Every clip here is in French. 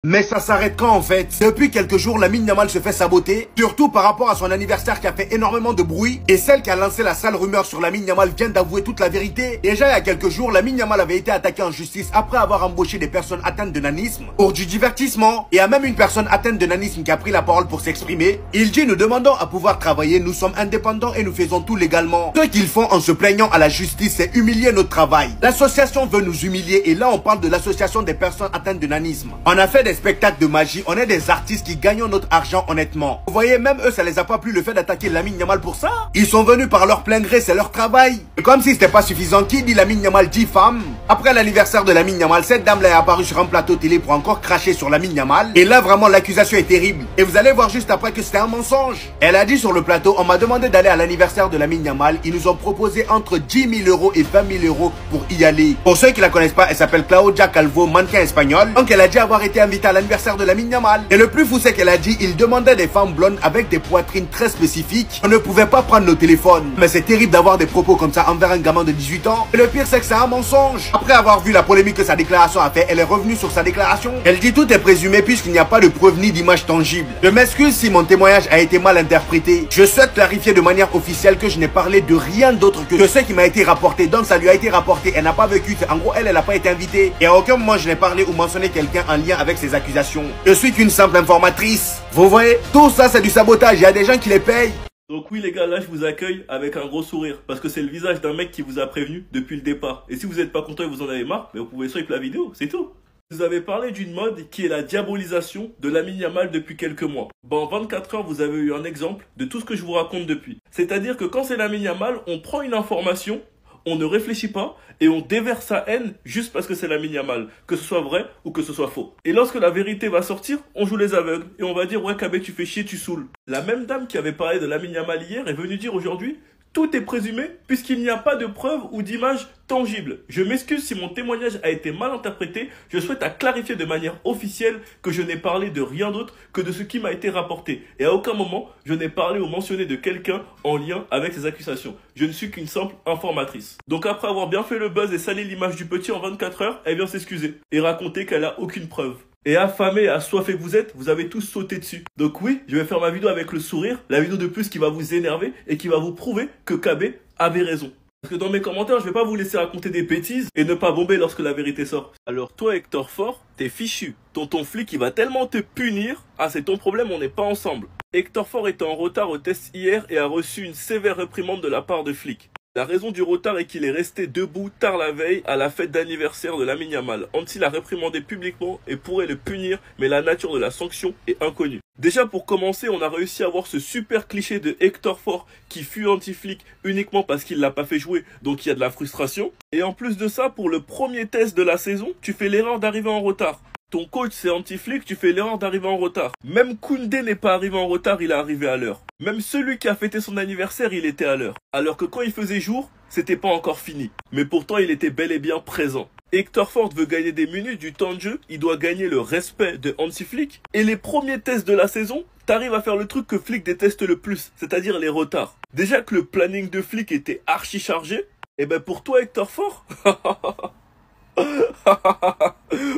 Mais ça s'arrête quand en fait? Depuis quelques jours, Lamine Yamal se fait saboter, surtout par rapport à son anniversaire qui a fait énormément de bruit. Et celle qui a lancé la sale rumeur sur Lamine Yamal vient d'avouer toute la vérité. Déjà il y a quelques jours, Lamine Yamal avait été attaqué en justice après avoir embauché des personnes atteintes de nanisme pour du divertissement. Et il y a même une personne atteinte de nanisme qui a pris la parole pour s'exprimer. Il dit: nous demandons à pouvoir travailler, nous sommes indépendants et nous faisons tout légalement. Ce qu'ils font en se plaignant à la justice, c'est humilier notre travail. L'association veut nous humilier et là on parle de l'association des personnes atteintes de nanisme. On a fait des spectacles de magie, on est des artistes qui gagnent notre argent honnêtement. Vous voyez, même eux ça les a pas plu le fait d'attaquer Lamine Yamal pour ça. Ils sont venus par leur plein gré, c'est leur travail. Et comme si c'était pas suffisant, qui dit Lamine Yamal dit femme. Après l'anniversaire de Lamine Yamal, cette dame là est apparue sur un plateau télé pour encore cracher sur Lamine Yamal. Et là vraiment l'accusation est terrible. Et vous allez voir juste après que c'était un mensonge. Elle a dit sur le plateau: on m'a demandé d'aller à l'anniversaire de Lamine Yamal, ils nous ont proposé entre 10 000 € et 20 000 € pour y aller. Pour ceux qui la connaissent pas, elle s'appelle Claudia Calvo, mannequin espagnol. Donc elle a dit avoir été invitée à l'anniversaire de Lamine Yamal. Et le plus fou c'est qu'elle a dit il demandait des femmes blondes avec des poitrines très spécifiques. On ne pouvait pas prendre nos téléphones. Mais c'est terrible d'avoir des propos comme ça envers un gamin de 18 ans. Et le pire c'est que c'est un mensonge. Après avoir vu la polémique que sa déclaration a fait, elle est revenue sur sa déclaration. Elle dit tout est présumé puisqu'il n'y a pas de preuve ni d'image tangible. Je m'excuse si mon témoignage a été mal interprété. Je souhaite clarifier de manière officielle que je n'ai parlé de rien d'autre que ce qui m'a été rapporté. Donc ça lui a été rapporté. Elle n'a pas vécu. En gros elle n'a pas été invitée. Et à aucun moment je n'ai parlé ou mentionné quelqu'un en lien avec ces accusations. Je suis qu'une simple informatrice. Vous voyez, tout ça c'est du sabotage, il y a des gens qui les payent. Donc oui les gars, là je vous accueille avec un gros sourire parce que c'est le visage d'un mec qui vous a prévenu depuis le départ. Et si vous n'êtes pas content et vous en avez marre, mais vous pouvez swipe la vidéo, c'est tout. Vous avez parlé d'une mode qui est la diabolisation de Lamine Yamal depuis quelques mois. Bon, en 24 heures, vous avez eu un exemple de tout ce que je vous raconte depuis. C'est-à-dire que quand c'est Lamine Yamal, on prend une information, on ne réfléchit pas et on déverse sa haine juste parce que c'est Lamine Yamal, que ce soit vrai ou que ce soit faux. Et lorsque la vérité va sortir, on joue les aveugles et on va dire: ouais KB, tu fais chier, tu saoules. La même dame qui avait parlé de Lamine Yamal hier est venue dire aujourd'hui: tout est présumé puisqu'il n'y a pas de preuves ou d'images tangibles. Je m'excuse si mon témoignage a été mal interprété. Je souhaite à clarifier de manière officielle que je n'ai parlé de rien d'autre que de ce qui m'a été rapporté. Et à aucun moment, je n'ai parlé ou mentionné de quelqu'un en lien avec ces accusations. Je ne suis qu'une simple informatrice. Donc après avoir bien fait le buzz et salé l'image du petit en 24 heures, elle vient s'excuser et raconter qu'elle a aucune preuve. Et affamé et assoiffé que vous êtes, vous avez tous sauté dessus. Donc oui, je vais faire ma vidéo avec le sourire, la vidéo de plus qui va vous énerver et qui va vous prouver que KB avait raison. Parce que dans mes commentaires, je vais pas vous laisser raconter des bêtises et ne pas bomber lorsque la vérité sort. Alors toi Hector Fort, t'es fichu. Tonton flic il va tellement te punir. Ah c'est ton problème, on n'est pas ensemble. Hector Fort était en retard au test hier et a reçu une sévère réprimande de la part de flics. La raison du retard est qu'il est resté debout tard la veille à la fête d'anniversaire de Lamine Yamal. Anti l'a réprimandé publiquement et pourrait le punir, mais la nature de la sanction est inconnue. Déjà pour commencer, on a réussi à avoir ce super cliché de Hector Fort qui fut anti-flic uniquement parce qu'il l'a pas fait jouer, donc il y a de la frustration. Et en plus de ça, pour le premier test de la saison, tu fais l'erreur d'arriver en retard. Ton coach c'est anti-flic, tu fais l'erreur d'arriver en retard. Même Koundé n'est pas arrivé en retard, il est arrivé à l'heure. Même celui qui a fêté son anniversaire, il était à l'heure. Alors que quand il faisait jour, c'était pas encore fini. Mais pourtant, il était bel et bien présent. Hector Fort veut gagner des minutes, du temps de jeu, il doit gagner le respect de anti-flic. Et les premiers tests de la saison, t'arrives à faire le truc que Flic déteste le plus, c'est-à-dire les retards. Déjà que le planning de Flic était archi chargé, et ben pour toi Hector Fort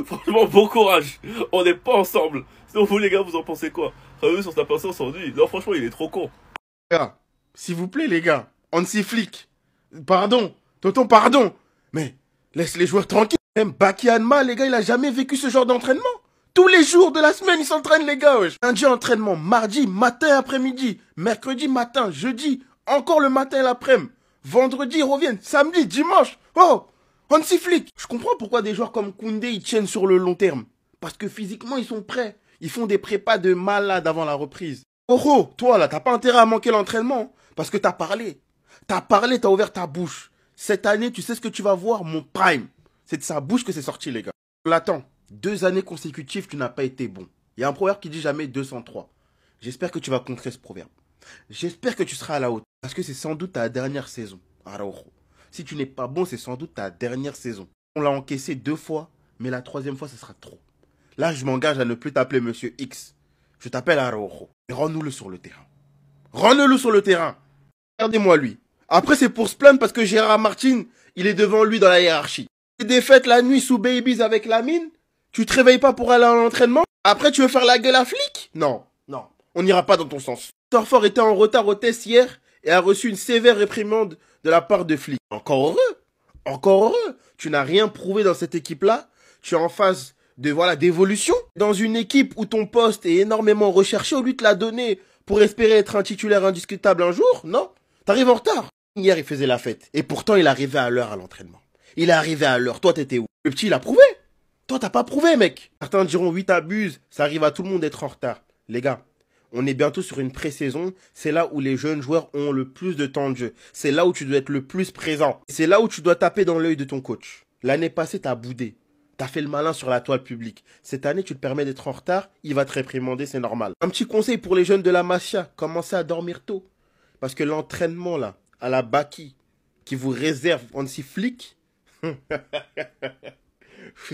franchement, bon courage. On n'est pas ensemble. Sinon, vous les gars, vous en pensez quoi? Travailler sur sa personne sans lui. Non, franchement, il est trop con. Gars, s'il vous plaît, les gars. Anti-flic. Pardon. Tonton, pardon. Mais laisse les joueurs tranquilles. Même Baki Hanma, les gars, il a jamais vécu ce genre d'entraînement. Tous les jours de la semaine, ils s'entraînent, les gars. Wesh. Lundi, entraînement. Mardi, matin, après-midi. Mercredi, matin. Jeudi, encore le matin et l'après-midi. Vendredi, ils reviennent. Samedi, dimanche. Oh! Anti-flic. Je comprends pourquoi des joueurs comme Koundé, ils tiennent sur le long terme. Parce que physiquement, ils sont prêts. Ils font des prépas de malade avant la reprise. Oh, toi là, t'as pas intérêt à manquer l'entraînement. Parce que t'as parlé. T'as parlé, t'as ouvert ta bouche. Cette année, tu sais ce que tu vas voir, mon prime. C'est de sa bouche que c'est sorti, les gars. L'attends. 2 années consécutives, tu n'as pas été bon. Il y a un proverbe qui dit jamais 203. J'espère que tu vas contrer ce proverbe. J'espère que tu seras à la hauteur. Parce que c'est sans doute ta dernière saison. Araujo. Si tu n'es pas bon, c'est sans doute ta dernière saison. On l'a encaissé 2 fois, mais la 3e fois, ce sera trop. Là, je m'engage à ne plus t'appeler Monsieur X. Je t'appelle Araujo. Et rends-nous-le sur le terrain. Rends-le sur le terrain. Regardez-moi lui. Après, c'est pour se plaindre parce que Gérard Martin, il est devant lui dans la hiérarchie. Les défaites la nuit sous Babies avec Lamine, Tu te réveilles pas pour aller à l'entraînement? Après, tu veux faire la gueule à flic? Non, non, on n'ira pas dans ton sens. Hector Fort était en retard au test hier et a reçu une sévère réprimande de la part de flics. Encore heureux, encore heureux. Tu n'as rien prouvé dans cette équipe-là. Tu es en phase d'évolution. Dans une équipe où ton poste est énormément recherché, au lieu de te la donner pour espérer être un titulaire indiscutable un jour, non, t'arrives en retard. Hier, il faisait la fête. Et pourtant, il arrivait à l'heure à l'entraînement. Il est arrivé à l'heure. Toi, t'étais où? Le petit, il a prouvé. Toi, t'as pas prouvé, mec. Certains diront, oui, t'abuses. Ça arrive à tout le monde d'être en retard. Les gars, on est bientôt sur une pré-saison. C'est là où les jeunes joueurs ont le plus de temps de jeu. C'est là où tu dois être le plus présent. C'est là où tu dois taper dans l'œil de ton coach. L'année passée, t'as boudé. T'as fait le malin sur la toile publique. Cette année, tu te permets d'être en retard. Il va te réprimander, c'est normal. Un petit conseil pour les jeunes de la Masia. Commencez à dormir tôt. Parce que l'entraînement, là, à la Baki, qui vous réserve Hansi Flick, vous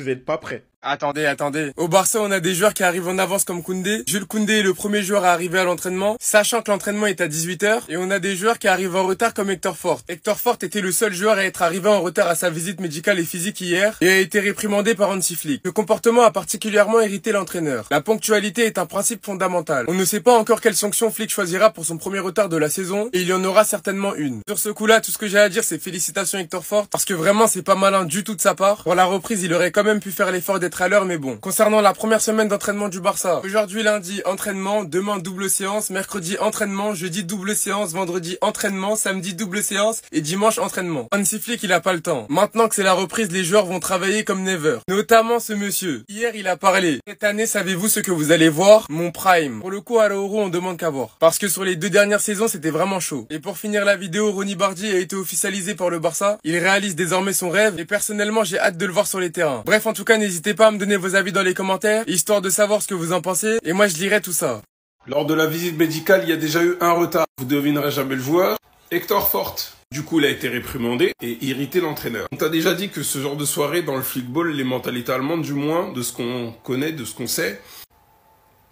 n'êtes pas prêts. Attendez. Au Barça, on a des joueurs qui arrivent en avance comme Koundé. Jules Koundé est le premier joueur à arriver à l'entraînement, sachant que l'entraînement est à 18 h. Et on a des joueurs qui arrivent en retard comme Hector Fort. Hector Fort était le seul joueur à être arrivé en retard à sa visite médicale et physique hier et a été réprimandé par Hansi Flick. Le comportement a particulièrement irrité l'entraîneur. La ponctualité est un principe fondamental. On ne sait pas encore quelle sanction Flick choisira pour son premier retard de la saison et il y en aura certainement une. Sur ce coup-là, tout ce que j'ai à dire, c'est félicitations Hector Fort parce que vraiment, c'est pas malin du tout de sa part. Pour la reprise, il aurait quand même pu faire l'effort d'être à l'heure, mais bon. Concernant la première semaine d'entraînement du Barça, aujourd'hui lundi, entraînement, demain double séance, mercredi entraînement, jeudi double séance, vendredi entraînement, samedi double séance et dimanche entraînement. Hansi Flick, il a pas le temps. Maintenant que c'est la reprise, les joueurs vont travailler comme never. Notamment ce monsieur. Hier, il a parlé. Cette année, savez-vous ce que vous allez voir? Mon prime. Pour le coup, à l'Euro, on demande qu'à voir. Parce que sur les 2 dernières saisons, c'était vraiment chaud. Et pour finir la vidéo, Ronny Bardi a été officialisé par le Barça. Il réalise désormais son rêve et personnellement, j'ai hâte de le voir sur les terrains. Bref, en tout cas, n'hésitez pas à me donner vos avis dans les commentaires, histoire de savoir ce que vous en pensez, et moi je lirai tout ça. Lors de la visite médicale, il y a déjà eu un retard. Vous devinerez jamais le joueur. Hector Fort. Du coup, il a été réprimandé et irrité l'entraîneur. On t'a déjà dit que ce genre de soirée, dans le flickball, les mentalités allemandes, du moins, de ce qu'on connaît, de ce qu'on sait.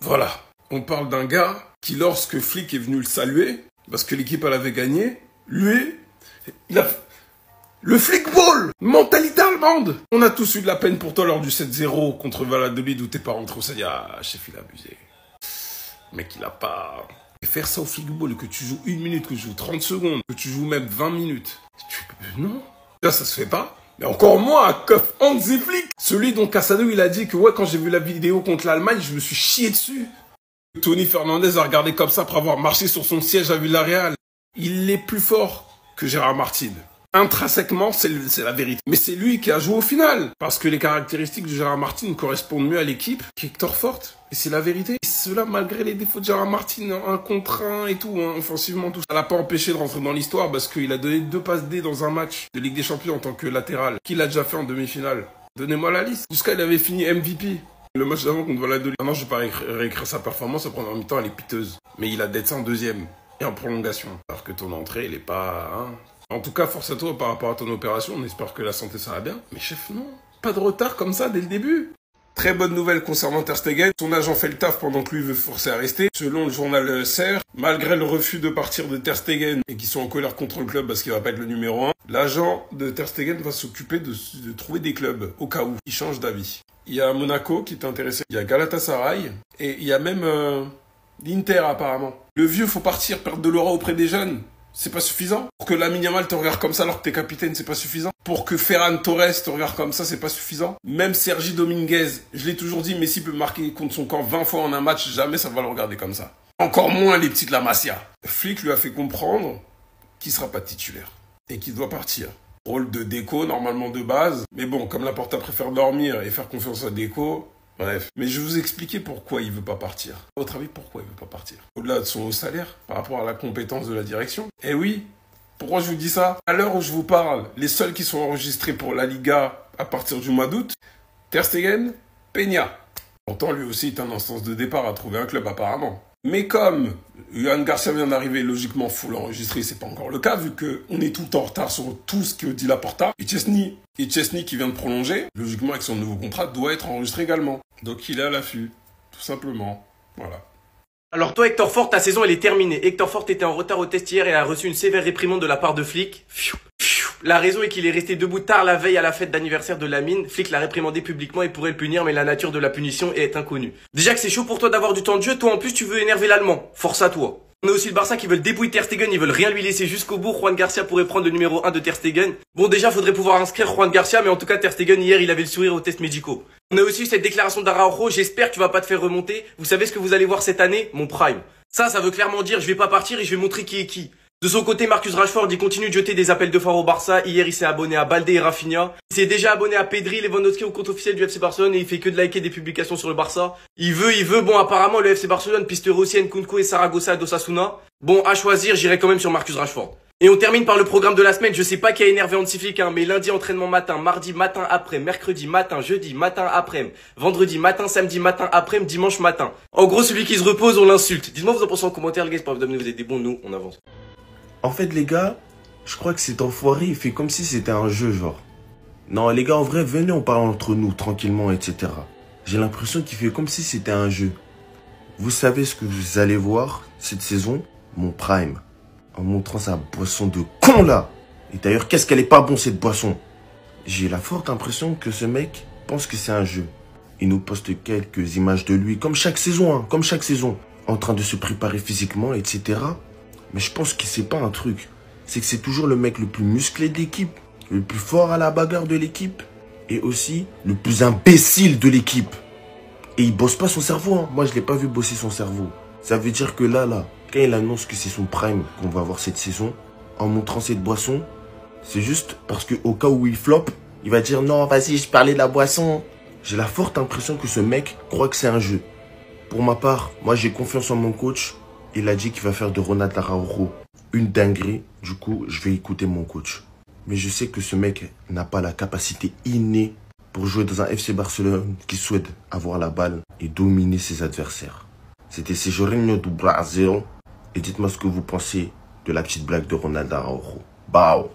Voilà. On parle d'un gars qui, lorsque Flick est venu le saluer, parce que l'équipe elle avait gagné, lui, il a... Le flickball! Mentalité allemande! On a tous eu de la peine pour toi lors du 7-0 contre Valladolid où t'es pas rentré. On s'est dit, ah, chef, il a abusé. Mec, il a pas... Et faire ça au flickball, que tu joues 1 minute, que tu joues 30 secondes, que tu joues même 20 minutes. Non. Là, ça se fait pas. Mais encore moins à Hansi Flick. Celui dont Casado, il a dit que, ouais, quand j'ai vu la vidéo contre l'Allemagne, je me suis chié dessus. Tony Fernandez a regardé comme ça après avoir marché sur son siège à Villarreal. Il est plus fort que Gérard Martin. Intrinsèquement, c'est la vérité. Mais c'est lui qui a joué au final. Parce que les caractéristiques de Gérard Martin correspondent mieux à l'équipe qu'Hector Fort. Et c'est la vérité. Et cela, malgré les défauts de Gérard Martin, 1 contre 1 et tout, hein, offensivement, tout ça. Ça l'a pas empêché de rentrer dans l'histoire parce qu'il a donné 2 passes D dans un match de Ligue des Champions en tant que latéral. Qu'il a déjà fait en demi-finale. Donnez-moi la liste. Jusqu'à il avait fini MVP. Le match d'avant contre Valladolid. Maintenant, je vais pas réécrire sa performance. Après, en même temps, elle est piteuse. Mais il a d'être ça en 2e. Et en prolongation. Alors que ton entrée, elle est pas... Hein. En tout cas, force à toi par rapport à ton opération. On espère que la santé, ça va bien. Mais chef, non. Pas de retard comme ça dès le début. Très bonne nouvelle concernant Ter Stegen. Son agent fait le taf pendant que lui veut forcer à rester. Selon le journal Serre, malgré le refus de partir de Ter Stegen et qui sont en colère contre le club parce qu'il va pas être le numéro 1, l'agent de Ter Stegen va s'occuper de trouver des clubs au cas où il change d'avis. Il y a Monaco qui est intéressé. Il y a Galatasaray et il y a même l'Inter apparemment. Le vieux, faut partir, perdre de l'aura auprès des jeunes. C'est pas suffisant. Pour que Lamine Yamal te regarde comme ça alors que t'es capitaine, c'est pas suffisant. Pour que Ferran Torres te regarde comme ça, c'est pas suffisant. Même Sergi Dominguez, je l'ai toujours dit, Messi peut marquer contre son camp 20 fois en un match, jamais ça va le regarder comme ça. Encore moins les petites la Masia. Flick lui a fait comprendre qu'il sera pas titulaire et qu'il doit partir. Rôle de Deco, normalement de base. Mais bon, comme Laporta préfère dormir et faire confiance à Deco... Bref, mais je vais vous expliquer pourquoi il veut pas partir. À votre avis, pourquoi il veut pas partir? Au-delà de son haut salaire, par rapport à la compétence de la direction. Eh oui, pourquoi je vous dis ça? À l'heure où je vous parle, les seuls qui sont enregistrés pour la Liga à partir du mois d'août, Ter Stegen, Peña. Pourtant, lui aussi est en instance de départ à trouver un club apparemment. Mais comme Johan Garcia vient d'arriver, logiquement, faut l'enregistrer, c'est pas encore le cas, vu qu'on est tout en retard sur tout ce que dit Laporta. Et Chesney qui vient de prolonger, logiquement, avec son nouveau contrat, doit être enregistré également. Donc il est à l'affût, tout simplement. Voilà. Alors toi, Hector Fort, ta saison, elle est terminée. Hector Fort était en retard au test hier et a reçu une sévère réprimande de la part de Flick. La raison est qu'il est resté debout tard la veille à la fête d'anniversaire de Lamine. Flick l'a réprimandé publiquement et pourrait le punir, mais la nature de la punition est inconnue. Déjà que c'est chaud pour toi d'avoir du temps de jeu, toi en plus tu veux énerver l'Allemand. Force à toi. On a aussi le Barça qui veulent dépouiller Ter Stegen, ils veulent rien lui laisser jusqu'au bout. Juan Garcia pourrait prendre le numéro 1 de Ter Stegen. Bon, déjà faudrait pouvoir inscrire Juan Garcia, mais en tout cas Ter Stegen hier il avait le sourire aux tests médicaux. On a aussi eu cette déclaration d'Araujo, j'espère que tu vas pas te faire remonter. Vous savez ce que vous allez voir cette année? Mon prime. Ça veut clairement dire je vais pas partir et je vais montrer qui est qui. De son côté, Marcus Rashford, il continue de jeter des appels de phare au Barça. Hier, il s'est abonné à Baldé et Rafinha. Il s'est déjà abonné à Pedri, Lewandowski au compte officiel du FC Barcelone et il fait que de liker des publications sur le Barça. Il veut. Bon, apparemment, le FC Barcelone pisterait aussi Nkunku et Saragossa d'Osasuna. Bon, à choisir, j'irai quand même sur Marcus Rashford. Et on termine par le programme de la semaine. Je sais pas qui a énervé Hansi Flick, mais lundi, entraînement matin, mardi, matin, après, mercredi, matin, jeudi, matin, après, vendredi, matin, samedi, matin, après, dimanche, matin. En gros, celui qui se repose, on l'insulte. Dites-moi vous en pensez en commentaire, les gars, c'est pas vous d'amener vous êtes des bons, nous, on avance. En fait, les gars, je crois que cet enfoiré, il fait comme si c'était un jeu, genre. Non, les gars, en vrai, venez, on parle entre nous, tranquillement, etc. J'ai l'impression qu'il fait comme si c'était un jeu. Vous savez ce que vous allez voir cette saison? Mon prime. En montrant sa boisson de con, là. Et d'ailleurs, qu'est-ce qu'elle est pas bon, cette boisson? J'ai la forte impression que ce mec pense que c'est un jeu. Il nous poste quelques images de lui, comme chaque saison, comme chaque saison. En train de se préparer physiquement, etc. Mais je pense que c'est pas un truc. C'est que c'est toujours le mec le plus musclé de l'équipe, le plus fort à la bagarre de l'équipe, et aussi le plus imbécile de l'équipe. Et il bosse pas son cerveau, Moi, je l'ai pas vu bosser son cerveau. Ça veut dire que là, quand il annonce que c'est son prime qu'on va avoir cette saison, en montrant cette boisson, c'est juste parce que au cas où il flop, il va dire non, vas-y, je parlais de la boisson. J'ai la forte impression que ce mec croit que c'est un jeu. Pour ma part, moi j'ai confiance en mon coach. Il a dit qu'il va faire de Ronald Araujo une dinguerie. Du coup, je vais écouter mon coach. Mais je sais que ce mec n'a pas la capacité innée pour jouer dans un FC Barcelone qui souhaite avoir la balle et dominer ses adversaires. C'était Sejorinho do Brasil. Et dites-moi ce que vous pensez de la petite blague de Ronald Araujo. Bao.